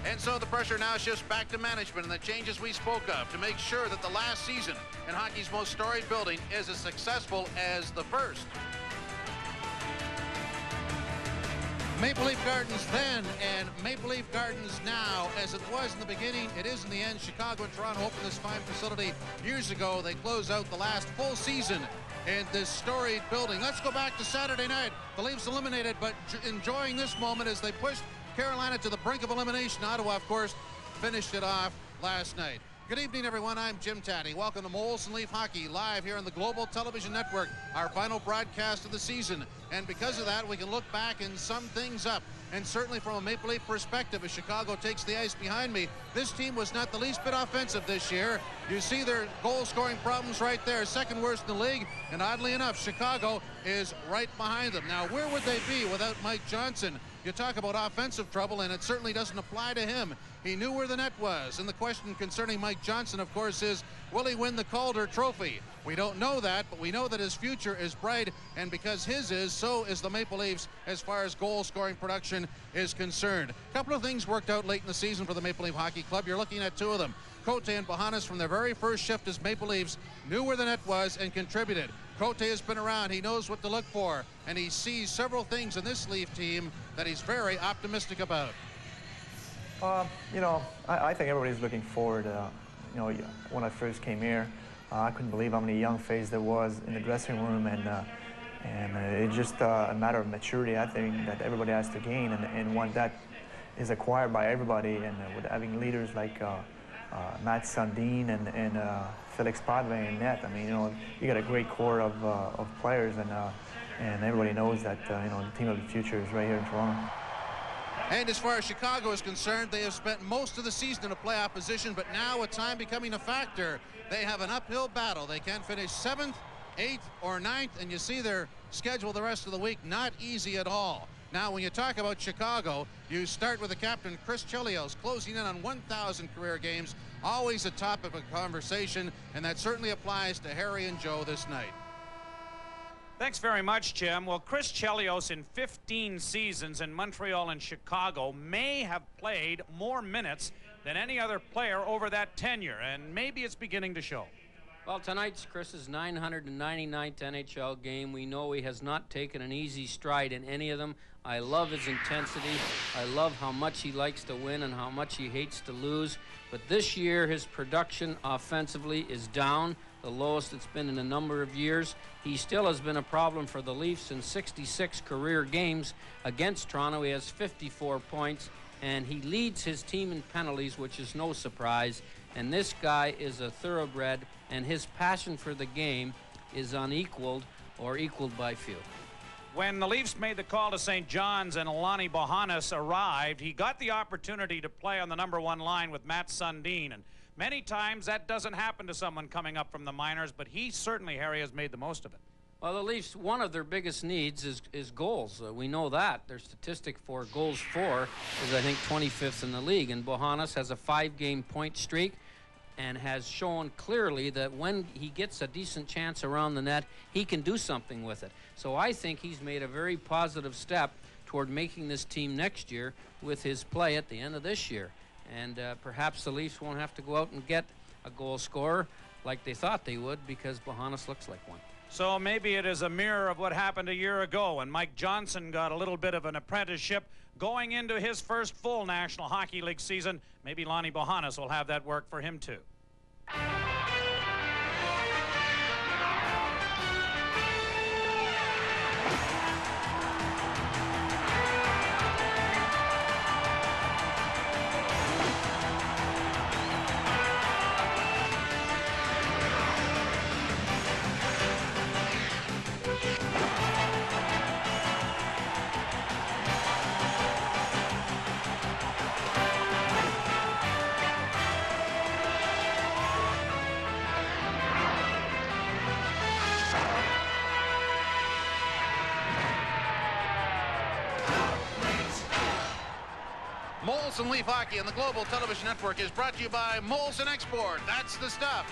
And so the pressure now shifts back to management and the changes we spoke of to make sure that the last season in hockey's most storied building is as successful as the first. Maple Leaf Gardens then and Maple Leaf Gardens now. As it was in the beginning, it is in the end. Chicago and Toronto opened this fine facility years ago. They close out the last full season in this storied building. Let's go back to Saturday night. The Leafs eliminated, but enjoying this moment as they pushed Carolina to the brink of elimination. Ottawa, of course, finished it off last night. Good evening, everyone. I'm Jim Tatti. Welcome to Molson Leaf Hockey, live here on the Global Television Network, our final broadcast of the season. And because of that, we can look back and sum things up. And certainly from a Maple Leaf perspective, as Chicago takes the ice behind me, this team was not the least bit offensive this year. You see their goal-scoring problems right there, second worst in the league. And oddly enough, Chicago is right behind them. Now, where would they be without Mike Johnson? You talk about offensive trouble, and it certainly doesn't apply to him. He knew where the net was. And the question concerning Mike Johnson, of course, is, will he win the Calder Trophy? We don't know that, but we know that his future is bright. And because his is, so is the Maple Leafs as far as goal-scoring production is concerned. A couple of things worked out late in the season for the Maple Leaf Hockey Club. You're looking at two of them. Cote and Bohannes, from their very first shift as Maple Leafs, knew where the net was and contributed. Cote has been around. He knows what to look for, and he sees several things in this Leaf team that he's very optimistic about. You know, I think everybody's looking forward. You know, when I first came here, I couldn't believe how many young faces there was in the dressing room, and it's just a matter of maturity, I think, that everybody has to gain, and one that is acquired by everybody, and with having leaders like Matt Sundin and Felix Padre in net. I mean, you know, you got a great core of players, and everybody knows that you know, the team of the future is right here in Toronto. And as far as Chicago is concerned, they have spent most of the season in a playoff position, but now with time becoming a factor, they have an uphill battle. They can finish 7th, 8th, or 9th, and you see their schedule the rest of the week, not easy at all. Now, when you talk about Chicago, you start with the captain, Chris Chelios, closing in on 1,000 career games, always a topic of conversation, and that certainly applies to Harry and Joe this night. Thanks very much, Jim. Well, Chris Chelios, in 15 seasons in Montreal and Chicago, may have played more minutes than any other player over that tenure, and maybe it's beginning to show. Well, tonight's Chris's 999th NHL game. We know he has not taken an easy stride in any of them. I love his intensity. I love how much he likes to win and how much he hates to lose. But this year, his production offensively is down, the lowest it's been in a number of years. He still has been a problem for the Leafs in 66 career games against Toronto. He has 54 points, and he leads his team in penalties, which is no surprise. And this guy is a thoroughbred, and his passion for the game is unequaled or equaled by few. When the Leafs made the call to St. John's and Lonnie Bohannes arrived, he got the opportunity to play on the #1 line with Matt Sundin. And many times that doesn't happen to someone coming up from the minors, but he certainly, Harry, has made the most of it. Well, the Leafs, one of their biggest needs is goals. We know that. Their statistic for goals for is, I think, 25th in the league. And Bohannes has a 5-game point streak and has shown clearly that when he gets a decent chance around the net, he can do something with it. So I think he's made a very positive step toward making this team next year with his play at the end of this year. And perhaps the Leafs won't have to go out and get a goal scorer like they thought they would, because Bohannes looks like one. So maybe it is a mirror of what happened a year ago when Mike Johnson got a little bit of an apprenticeship going into his first full National Hockey League season. Maybe Lonnie Bohannes will have that work for him too. Molson Leaf Hockey on the Global Television Network is brought to you by Molson Export. That's the stuff.